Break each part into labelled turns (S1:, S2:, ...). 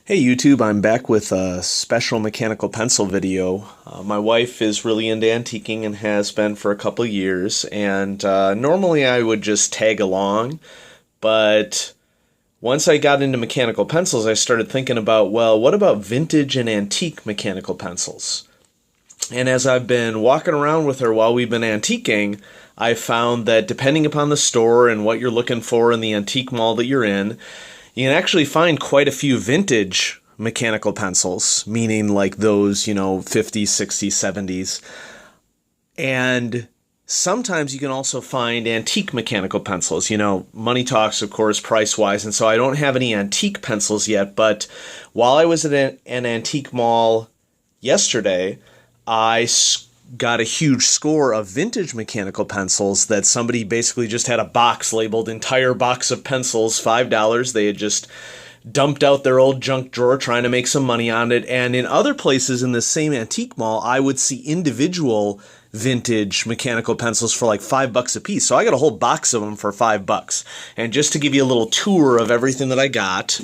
S1: Hey YouTube, I'm back with a special mechanical pencil video. My wife is really into antiquing and has been for a couple years, and normally I would just tag along, but once I got into mechanical pencils, I started thinking about, well, what about vintage and antique mechanical pencils? And as I've been walking around with her while we've been antiquing, I found that depending upon the store and what you're looking for in the antique mall that you're in, you can actually find quite a few vintage mechanical pencils, meaning like those, 50s, 60s, 70s. And sometimes you can also find antique mechanical pencils. Money talks, of course, price-wise, and so I don't have any antique pencils yet, but while I was at an antique mall yesterday, I got a huge score of vintage mechanical pencils that somebody basically just had a box labeled entire box of pencils, $5. They had just dumped out their old junk drawer trying to make some money on it. And in other places in the same antique mall, I would see individual vintage mechanical pencils for like $5 a piece. So I got a whole box of them for $5. And just to give you a little tour of everything that I got,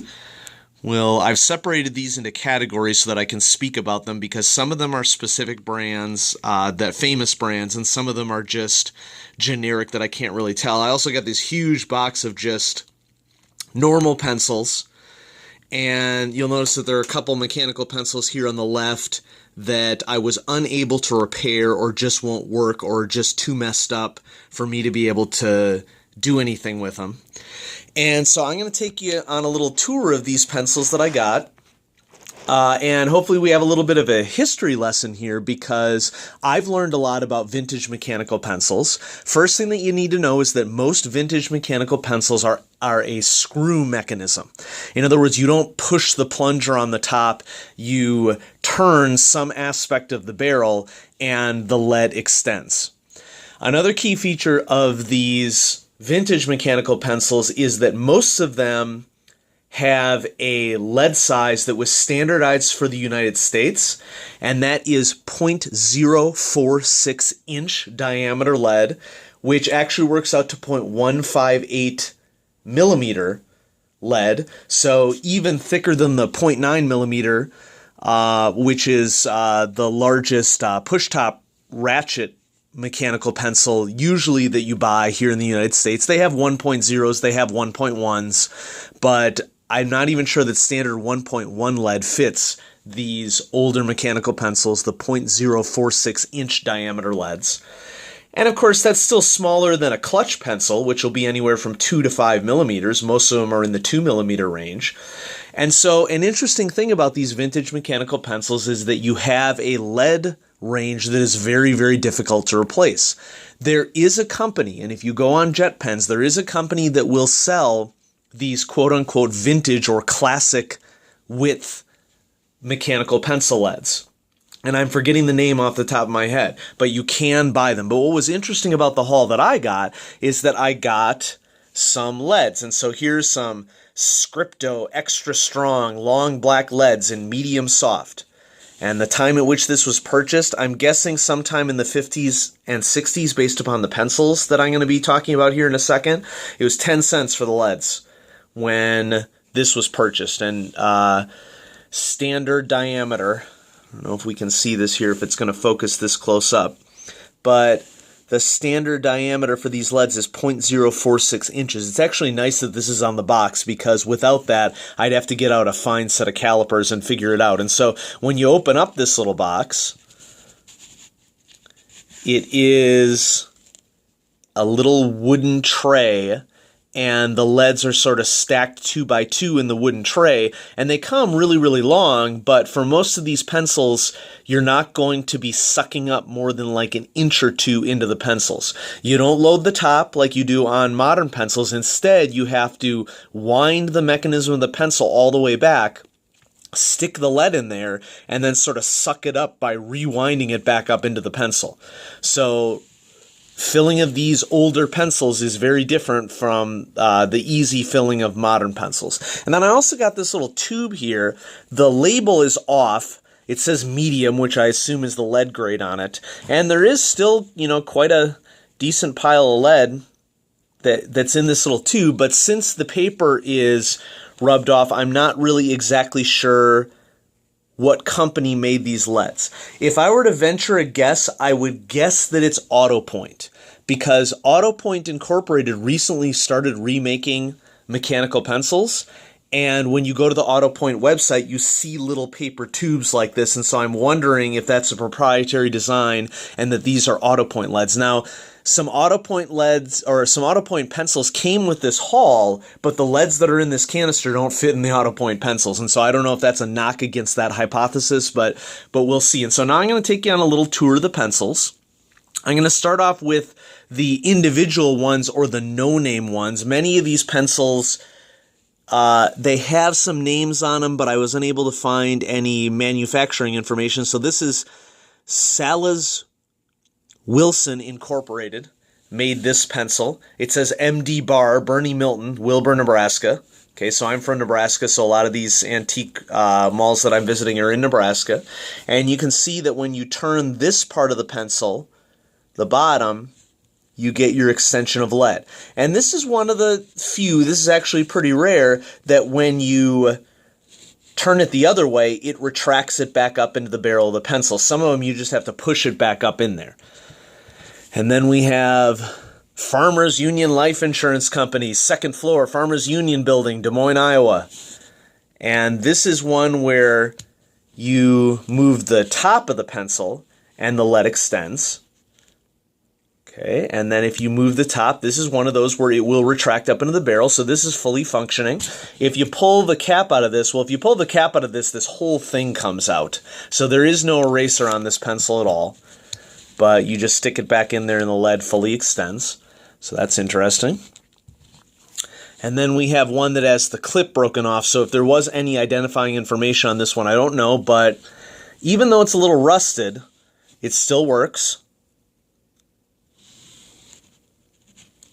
S1: well, I've separated these into categories so that I can speak about them because some of them are specific brands, that famous brands, and some of them are just generic that I can't really tell. I also got this huge box of just normal pencils, and you'll notice that there are a couple mechanical pencils here on the left that I was unable to repair or just won't work or just too messed up for me to be able to do anything with them. And so I'm going to take you on a little tour of these pencils that I got. And hopefully we have a little bit of a history lesson here because I've learned a lot about vintage mechanical pencils. First thing that you need to know is that most vintage mechanical pencils are a screw mechanism. In other words, you don't push the plunger on the top, you turn some aspect of the barrel and the lead extends. Another key feature of these vintage mechanical pencils is that most of them have a lead size that was standardized for the United States, and that is 0.046 inch diameter lead, which actually works out to 0.158 millimeter lead, so even thicker than the 0.9 millimeter, which is the largest push-top ratchet mechanical pencil usually that you buy here in the United States. They have 1.0s, they have 1.1s, but I'm not even sure that standard 1.1 lead fits these older mechanical pencils, the 0.046 inch diameter leads. And of course, that's still smaller than a clutch pencil, which will be anywhere from 2 to 5 millimeters. Most of them are in the 2 millimeter range. And so an interesting thing about these vintage mechanical pencils is that you have a lead range that is very, very difficult to replace. There is a company, and if you go on JetPens, there is a company that will sell these quote-unquote vintage or classic width mechanical pencil leads. And I'm forgetting the name off the top of my head, but you can buy them. But what was interesting about the haul that I got is that I got some leads. And so here's some Scripto extra strong long black leads in medium soft. And the time at which this was purchased, I'm guessing sometime in the 50s and 60s based upon the pencils that I'm going to be talking about here in a second. It was 10 cents for the leads when this was purchased. And standard diameter, I don't know if we can see this here, if it's going to focus this close up, but the standard diameter for these leads is 0.046 inches. It's actually nice that this is on the box because without that, I'd have to get out a fine set of calipers and figure it out. And so when you open up this little box, it is a little wooden tray, and the leads are sort of stacked 2 by 2 in the wooden tray, and they come really, really long, but for most of these pencils, you're not going to be sucking up more than like an inch or two into the pencils. You don't load the top like you do on modern pencils. Instead, you have to wind the mechanism of the pencil all the way back, stick the lead in there, and then sort of suck it up by rewinding it back up into the pencil. So filling of these older pencils is very different from the easy filling of modern pencils. And then I also got this little tube here. The label is off. It says medium, which I assume is the lead grade on it. And there is still, quite a decent pile of lead that's in this little tube. But since the paper is rubbed off. I'm not really exactly sure what company made these LEDs. If I were to venture a guess, I would guess that it's Haul-Autopoint, because Haul-Autopoint Incorporated recently started remaking mechanical pencils, and when you go to the Haul-Autopoint website, you see little paper tubes like this, and so I'm wondering if that's a proprietary design and that these are Haul-Autopoint LEDs. Now, some Haul-Autopoint LEDs or some Haul-Autopoint pencils came with this haul, but the LEDs that are in this canister don't fit in the Haul-Autopoint pencils. And so I don't know if that's a knock against that hypothesis, but we'll see. And so now I'm going to take you on a little tour of the pencils. I'm going to start off with the individual ones or the no-name ones. Many of these pencils, they have some names on them, but I was unable to find any manufacturing information. So this is Salas Wilson Incorporated made this pencil. It says MD Bar, Bernie Milton, Wilbur, Nebraska. Okay, so I'm from Nebraska, so a lot of these antique malls that I'm visiting are in Nebraska. And you can see that when you turn this part of the pencil, the bottom, you get your extension of lead. And this is one of the few, this is actually pretty rare, that when you turn it the other way, it retracts it back up into the barrel of the pencil. Some of them you just have to push it back up in there. And then we have Farmers Union Life Insurance Company, second floor, Farmers Union Building, Des Moines, Iowa. And this is one where you move the top of the pencil and the lead extends. Okay, and then if you move the top, this is one of those where it will retract up into the barrel, so this is fully functioning. If you pull the cap out of this, well, if you pull the cap out of this, this whole thing comes out. So there is no eraser on this pencil at all, but you just stick it back in there and the lead fully extends. So that's interesting. And then we have one that has the clip broken off, so if there was any identifying information on this one, I don't know, but even though it's a little rusted, it still works.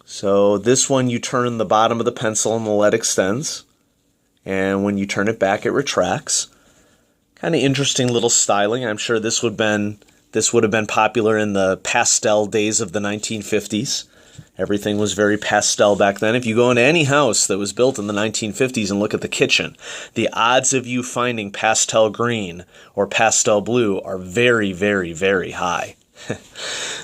S1: So this one, you turn the bottom of the pencil and the lead extends. And when you turn it back, it retracts. Kind of interesting little styling. I'm sure this would have been popular in the pastel days of the 1950s. Everything was very pastel back then. If you go into any house that was built in the 1950s and look at the kitchen, the odds of you finding pastel green or pastel blue are very, very, very high.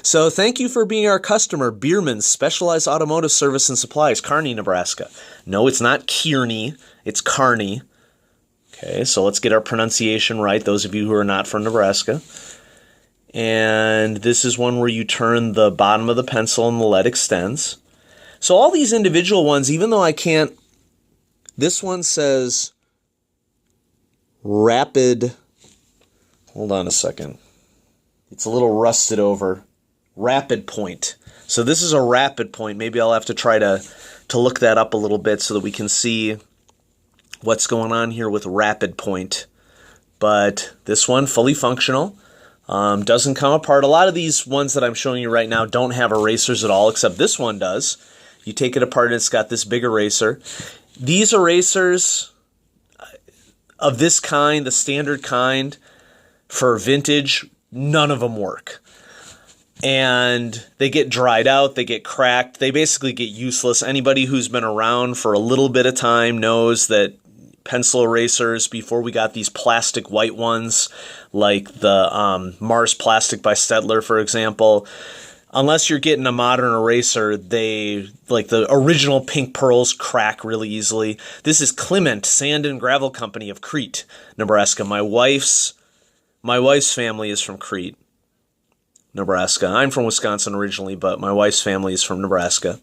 S1: So thank you for being our customer, Bierman's Specialized Automotive Service and Supplies, Kearney, Nebraska. No, it's not Kearney, it's Kearney. Okay, so let's get our pronunciation right, those of you who are not from Nebraska. And this is one where you turn the bottom of the pencil and the lead extends. So all these individual ones, even though I can't, this one says Rapid, hold on a second. It's a little rusted over. Rapid Point. So this is a Rapid Point. Maybe I'll have to try to look that up a little bit so that we can see what's going on here with Rapid Point. But this one, fully functional. Doesn't come apart. A lot of these ones that I'm showing you right now don't have erasers at all, except this one does. You take it apart and it's got this big eraser. These erasers of this kind, the standard kind, for vintage, none of them work. And they get dried out, they get cracked, they basically get useless. Anybody who's been around for a little bit of time knows that pencil erasers, before we got these plastic white ones, like the Mars Plastic by Stettler, for example, unless you're getting a modern eraser, they, like the original pink pearls, crack really easily. This is Clement Sand and Gravel Company of Crete, Nebraska. My wife's family is from Crete, Nebraska. I'm from Wisconsin originally, but my wife's family is from Nebraska.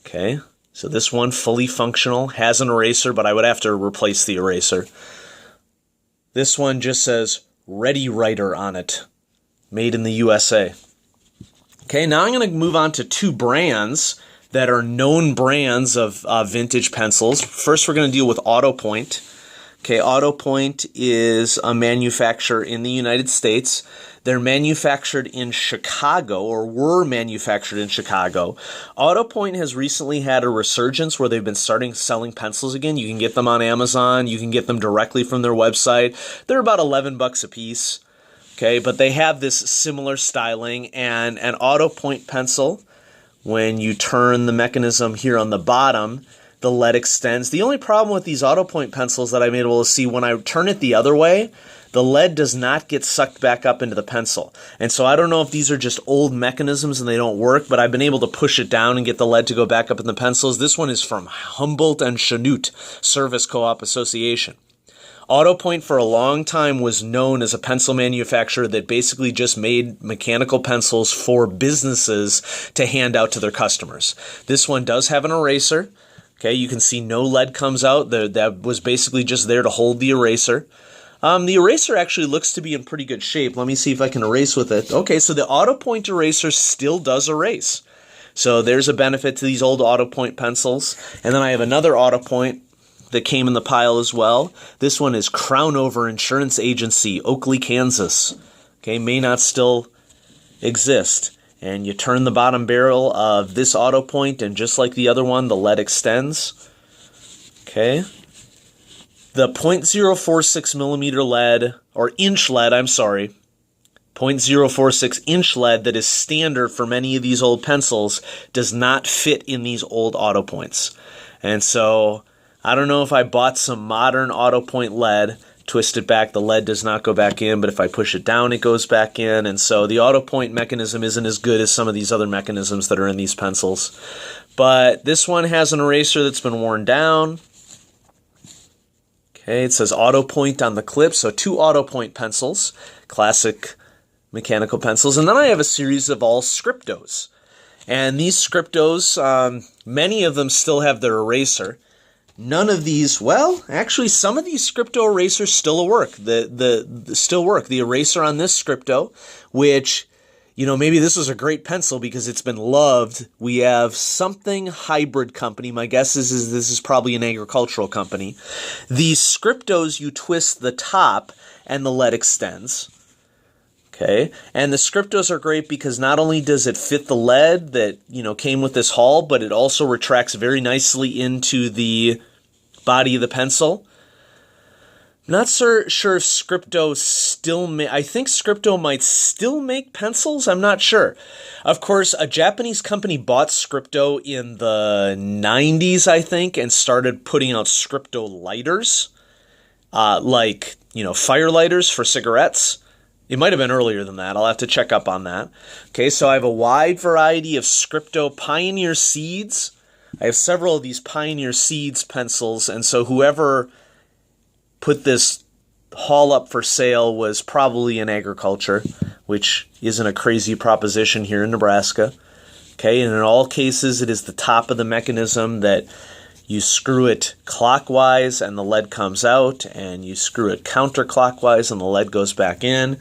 S1: Okay, so this one, fully functional, has an eraser, but I would have to replace the eraser. This one just says Ready Writer on it, made in the USA. Okay, now I'm going to move on to two brands that are known brands of vintage pencils. First, we're going to deal with Haul-Autopoint. Okay, Haul-Autopoint is a manufacturer in the United States. They're manufactured in Chicago, or were manufactured in Chicago. Haul-Autopoint has recently had a resurgence where they've been starting selling pencils again. You can get them on Amazon. You can get them directly from their website. They're about $11 a piece. Okay, but they have this similar styling, and an Haul-Autopoint pencil, when you turn the mechanism here on the bottom, the lead extends. The only problem with these Haul-Autopoint pencils that I'm able to see, when I turn it the other way, the lead does not get sucked back up into the pencil. And so I don't know if these are just old mechanisms and they don't work, but I've been able to push it down and get the lead to go back up in the pencils. This one is from Humboldt and Chanute Service Co-op Association. Haul-Autopoint for a long time was known as a pencil manufacturer that basically just made mechanical pencils for businesses to hand out to their customers. This one does have an eraser. Okay, you can see no lead comes out. That was basically just there to hold the eraser. The eraser actually looks to be in pretty good shape. Let me see if I can erase with it. Okay, so the Haul-Autopoint eraser still does erase. So there's a benefit to these old Haul-Autopoint pencils. And then I have another Haul-Autopoint that came in the pile as well. This one is Crown Over Insurance Agency, Oakley, Kansas. Okay, may not still exist. And you turn the bottom barrel of this Haul-Autopoint, and just like the other one, the lead extends. Okay. The .046 millimeter lead, or inch lead, I'm sorry, .046 inch lead that is standard for many of these old pencils does not fit in these old Haul-Autopoints. And so I don't know if I bought some modern Haul-Autopoint lead, twist it back, the lead does not go back in, but if I push it down, it goes back in. And so the Haul-Autopoint mechanism isn't as good as some of these other mechanisms that are in these pencils. But this one has an eraser that's been worn down. Okay, it says Haul-Autopoint on the clip, so 2 Haul-Autopoint pencils, classic mechanical pencils. And then I have a series of all Scriptos. And these Scriptos, many of them still have their eraser. None of these, well, actually some of these Scripto erasers still work. Still work. The eraser on this Scripto, which, you know, maybe this was a great pencil because it's been loved. We have something hybrid company. My guess is this is probably an agricultural company. These Scriptos, you twist the top and the lead extends. Okay, and the Scriptos are great because not only does it fit the lead that, you know, came with this haul, but it also retracts very nicely into the body of the pencil. Not sure if Scripto still I think Scripto might still make pencils. I'm not sure. Of course, a Japanese company bought Scripto in the 90s, I think, and started putting out Scripto lighters, like, you know, fire lighters for cigarettes. It might have been earlier than that. I'll have to check up on that. Okay, so I have a wide variety of Scripto Pioneer Seeds. I have several of these Pioneer Seeds pencils, and so whoever put this haul up for sale was probably in agriculture, which isn't a crazy proposition here in Nebraska. Okay, and in all cases, it is the top of the mechanism that you screw it clockwise and the lead comes out, and you screw it counterclockwise and the lead goes back in.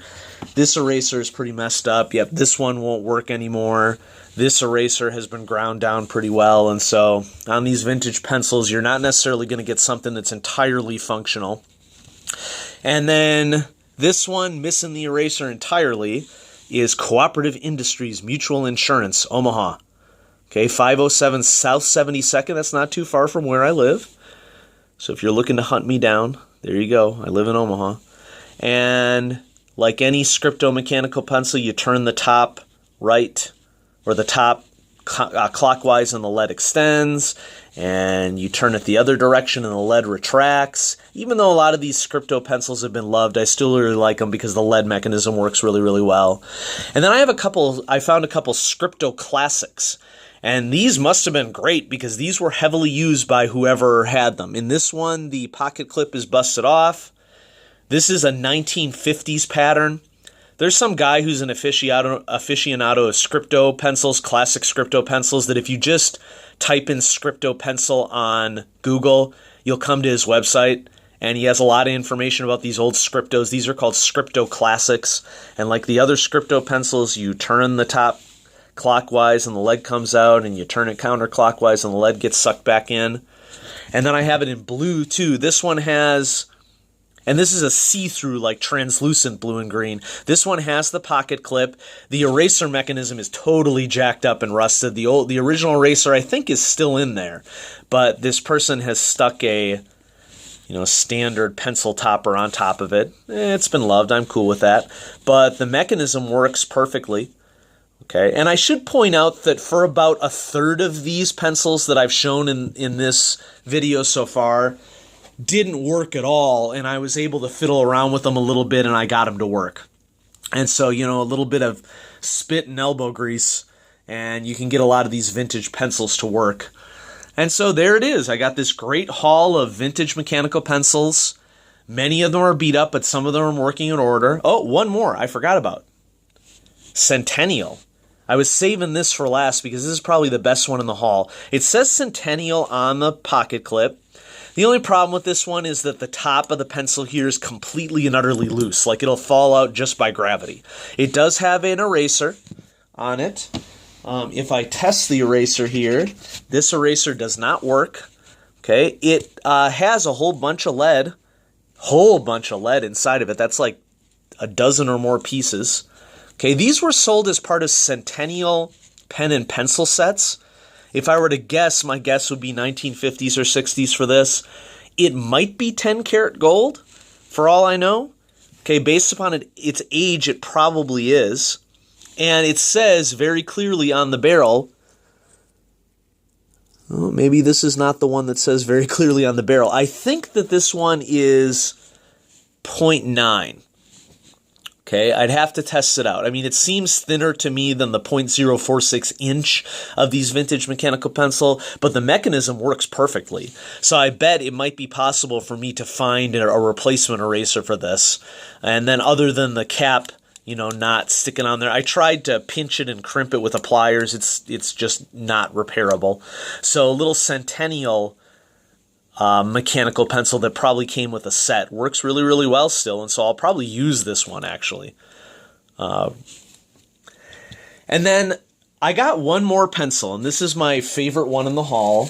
S1: This eraser is pretty messed up. Yep, this one won't work anymore. This eraser has been ground down pretty well, and so on these vintage pencils, you're not necessarily going to get something that's entirely functional. And then this one, missing the eraser entirely, is Cooperative Industries Mutual Insurance, Omaha. Okay, 507 South 72nd, that's not too far from where I live. So if you're looking to hunt me down, there you go. I live in Omaha. And like any Scripto mechanical pencil, you turn the top right, or the top clockwise and the lead extends, and you turn it the other direction and the lead retracts. Even though a lot of these Scripto pencils have been loved, I still really like them because the lead mechanism works really, really well. And then I found a couple Scripto classics. And these must have been great because these were heavily used by whoever had them. In this one, the pocket clip is busted off. This is a 1950s pattern. There's some guy who's an aficionado of Scripto pencils, classic Scripto pencils, that if you just type in Scripto pencil on Google, you'll come to his website, and he has a lot of information about these old Scriptos. These are called Scripto classics, and like the other Scripto pencils, you turn the top clockwise and the lead comes out, and you turn it counterclockwise and the lead gets sucked back in. And then I have it in blue too. This one has, and this is a see-through, like translucent blue and green. This one has the pocket clip. The eraser mechanism is totally jacked up and rusted. The original eraser, I think, is still in there, but this person has stuck a, you know, standard pencil topper on top of it. It's been loved. I'm cool with that. But the mechanism works perfectly. Okay, and I should point out that for about a third of these pencils that I've shown in this video so far, didn't work at all, and I was able to fiddle around with them a little bit, and I got them to work. And so, you know, a little bit of spit and elbow grease, and you can get a lot of these vintage pencils to work. And so there it is. I got this great haul of vintage mechanical pencils. Many of them are beat up, but some of them are working in order. Oh, one more I forgot about. Centennial. I was saving this for last because this is probably the best one in the haul. It says Centennial on the pocket clip. The only problem with this one is that the top of the pencil here is completely and utterly loose. Like it'll fall out just by gravity. It does have an eraser on it. If I test the eraser here, this eraser does not work. Okay, it has a whole bunch of lead inside of it. That's like a dozen or more pieces. Okay, these were sold as part of Centennial pen and pencil sets. If I were to guess, my guess would be 1950s or 60s for this. It might be 10 karat gold, for all I know. Okay, based upon its age, it probably is. And it says very clearly on the barrel, oh, maybe this is not the one that says very clearly on the barrel. I think that this one is 0.9. Okay, I'd have to test it out. I mean, it seems thinner to me than the 0.046 inch of these vintage mechanical pencil, but the mechanism works perfectly. So I bet it might be possible for me to find a replacement eraser for this. And then other than the cap, you know, not sticking on there, I tried to pinch it and crimp it with the pliers. It's just not repairable. So a little Centennial mechanical pencil that probably came with a set works really, really well still, and so I'll probably use this one actually. And then I got one more pencil, and this is my favorite one in the haul.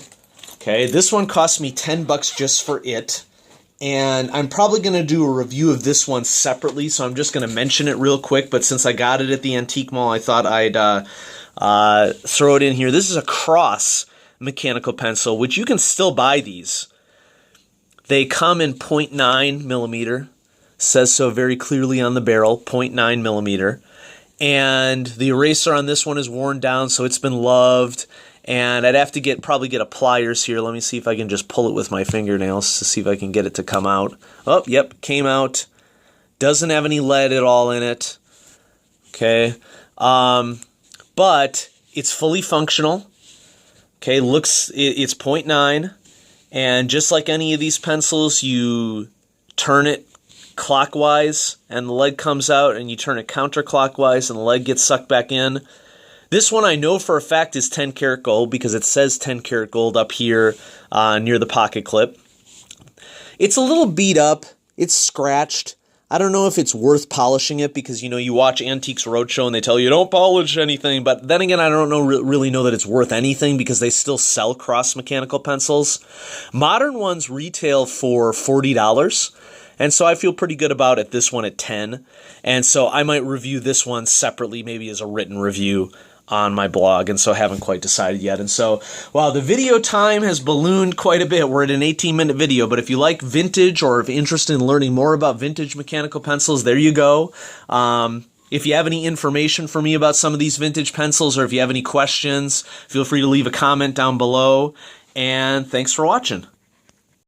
S1: Okay, this one cost me $10 just for it, and I'm probably going to do a review of this one separately, so I'm just going to mention it real quick, but since I got it at the antique mall, I thought I'd throw it in here. This is a Cross mechanical pencil, which you can still buy these. They come in 0.9 millimeter, says so very clearly on the barrel, 0.9 millimeter. And the eraser on this one is worn down, so it's been loved. And I'd have to probably get a pliers here. Let me see if I can just pull it with my fingernails to see if I can get it to come out. Oh, yep, came out. Doesn't have any lead at all in it. Okay. But it's fully functional. Okay, it's 0.9. And just like any of these pencils, you turn it clockwise and the lead comes out, and you turn it counterclockwise and the lead gets sucked back in. This one I know for a fact is 10 karat gold because it says 10 karat gold up here near the pocket clip. It's a little beat up. It's scratched. I don't know if it's worth polishing it because, you know, you watch Antiques Roadshow and they tell you don't polish anything. But then again, I don't really know that it's worth anything because they still sell Cross mechanical pencils. Modern ones retail for $40. And so I feel pretty good about it. This one at $10. And so I might review this one separately, maybe as a written review on my blog, and so haven't quite decided yet. And so, wow, the video time has ballooned quite a bit. We're at an 18-minute video, but if you like vintage or if you're interested in learning more about vintage mechanical pencils, there you go. If you have any information for me about some of these vintage pencils, or if you have any questions, feel free to leave a comment down below, and thanks for watching.